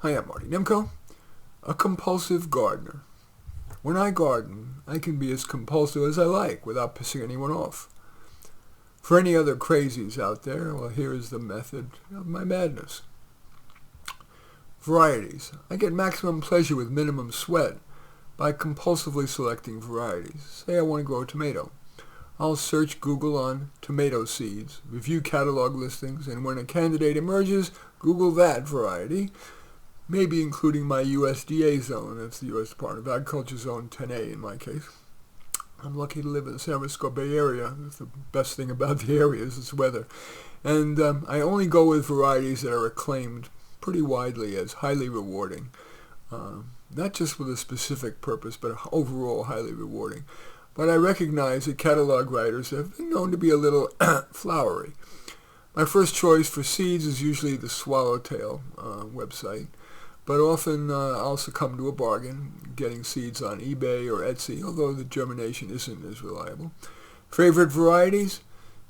Hi, I'm Marty Nimco, a compulsive gardener. When I garden, I can be as compulsive as I like without pissing anyone off. For any other crazies out there, well, here is the method of my madness. Varieties. I get maximum pleasure with minimum sweat by compulsively selecting varieties. Say I want to grow a tomato. I'll search Google on tomato seeds, review catalog listings, and when a candidate emerges, Google that variety, maybe including my USDA zone. That's the U.S. Department of Agriculture Zone 10A in my case. I'm lucky to live in the San Francisco Bay Area. That's the best thing about the area is its weather. And I only go with varieties that are acclaimed pretty widely as highly rewarding. Not just with a specific purpose, but overall highly rewarding. But I recognize that catalog writers have been known to be a little flowery. My first choice for seeds is usually the Swallowtail website, but often I'll succumb to a bargain, getting seeds on eBay or Etsy, although the germination isn't as reliable. Favorite varieties?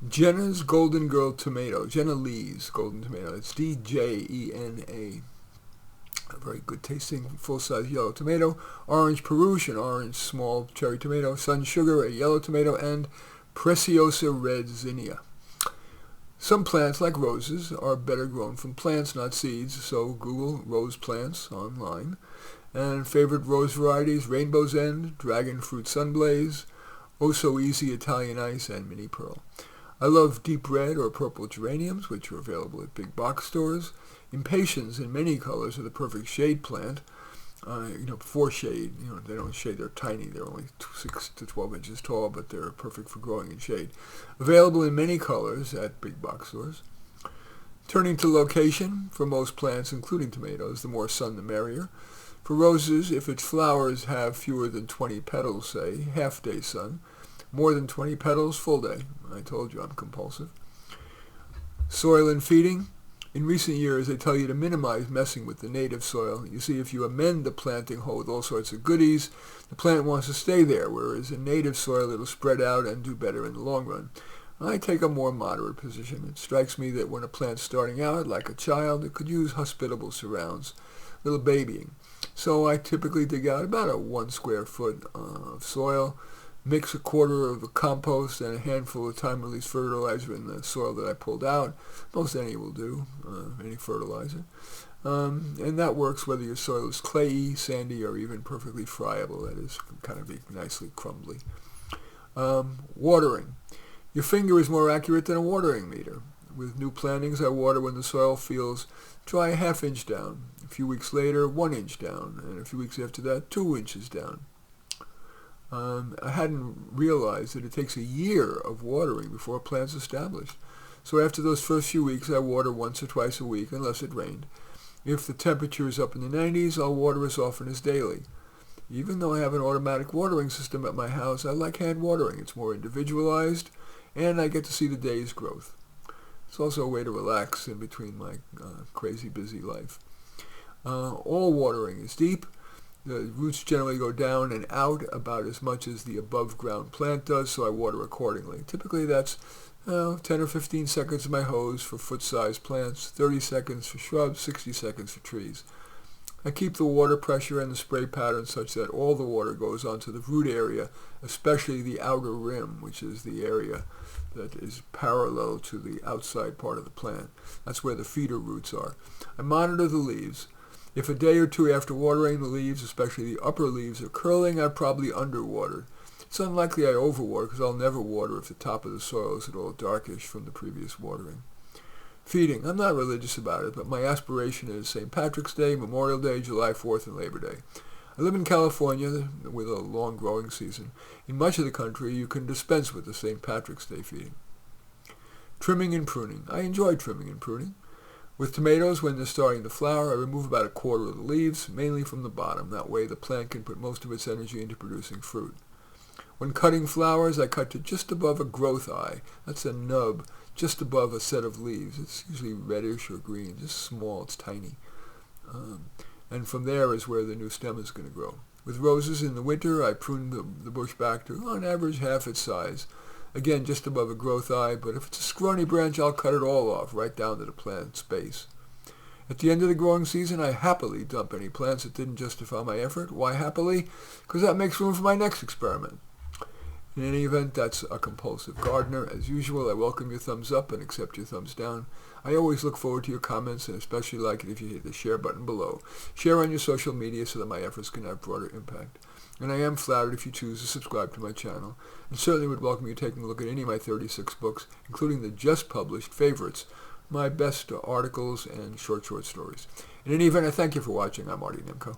Jenna's Golden Girl Tomato, Jenna Lee's Golden Tomato. It's D-J-E-N-A. A very good tasting, full-size yellow tomato. Orange Peruvian, orange small cherry tomato. Sun Sugar, a yellow tomato. And Preciosa Red Zinnia. Some plants, like roses, are better grown from plants, not seeds, so Google rose plants online. And favorite rose varieties, Rainbow's End, Dragon Fruit Sunblaze, Oh So Easy Italian Ice, and Mini Pearl. I love deep red or purple geraniums, which are available at big box stores. Impatiens in many colors are the perfect shade plant. For shade, they don't shade, they're tiny. They're only 6 to 12 inches tall, but they're perfect for growing in shade. Available in many colors at big box stores. Turning to location, for most plants, including tomatoes, the more sun the merrier. For roses, if its flowers have fewer than 20 petals, say, half-day sun. More than 20 petals, full day. I told you I'm compulsive. Soil and feeding. In recent years, they tell you to minimize messing with the native soil. You see, if you amend the planting hole with all sorts of goodies, the plant wants to stay there, whereas in native soil, it'll spread out and do better in the long run. I take a more moderate position. It strikes me that when a plant's starting out, like a child, it could use hospitable surrounds, little babying. So I typically dig out about a 1 square foot of soil, mix a quarter of the compost and a handful of time-release fertilizer in the soil that I pulled out. Most any will do, any fertilizer. And that works whether your soil is clayey, sandy, or even perfectly friable. That is, can kind of be nicely crumbly. Watering. Your finger is more accurate than a watering meter. With new plantings, I water when the soil feels dry a ½ inch down. A few weeks later, 1 inch down. And a few weeks after that, 2 inches down. I hadn't realized that it takes a year of watering before a plant's established. So after those first few weeks, I water once or twice a week, unless it rained. If the temperature is up in the 90s, I'll water as often as daily. Even though I have an automatic watering system at my house, I like hand watering. It's more individualized, and I get to see the day's growth. It's also a way to relax in between my crazy busy life. All watering is deep. The roots generally go down and out about as much as the above-ground plant does, so I water accordingly. Typically that's 10 or 15 seconds of my hose for foot-sized plants, 30 seconds for shrubs, 60 seconds for trees. I keep the water pressure and the spray pattern such that all the water goes onto the root area, especially the outer rim, which is the area that is parallel to the outside part of the plant. That's where the feeder roots are. I monitor the leaves. If a day or two after watering the leaves, especially the upper leaves, are curling, I've probably underwatered. It's unlikely I overwater because I'll never water if the top of the soil is at all darkish from the previous watering. Feeding. I'm not religious about it, but my aspiration is St. Patrick's Day, Memorial Day, July 4th, and Labor Day. I live in California with a long growing season. In much of the country, you can dispense with the St. Patrick's Day feeding. Trimming and pruning. I enjoy trimming and pruning. With tomatoes, when they're starting to flower, I remove about a quarter of the leaves, mainly from the bottom. That way the plant can put most of its energy into producing fruit. When cutting flowers, I cut to just above a growth eye. That's a nub, just above a set of leaves. It's usually reddish or green, just small, it's tiny. And from there is where the new stem is going to grow. With roses in the winter, I prune the bush back to, on average, half its size. Again, just above a growth eye, but if it's a scrawny branch, I'll cut it all off, right down to the plant's base. At the end of the growing season, I happily dump any plants that didn't justify my effort. Why happily? Because that makes room for my next experiment. In any event, that's a Compulsive Gardener. As usual, I welcome your thumbs up and accept your thumbs down. I always look forward to your comments, and especially like it if you hit the share button below. Share on your social media so that my efforts can have broader impact. And I am flattered if you choose to subscribe to my channel, and certainly would welcome you taking a look at any of my 36 books, including the just published favorites, my best articles and short stories. In any event, I thank you for watching. I'm Marty Nimco.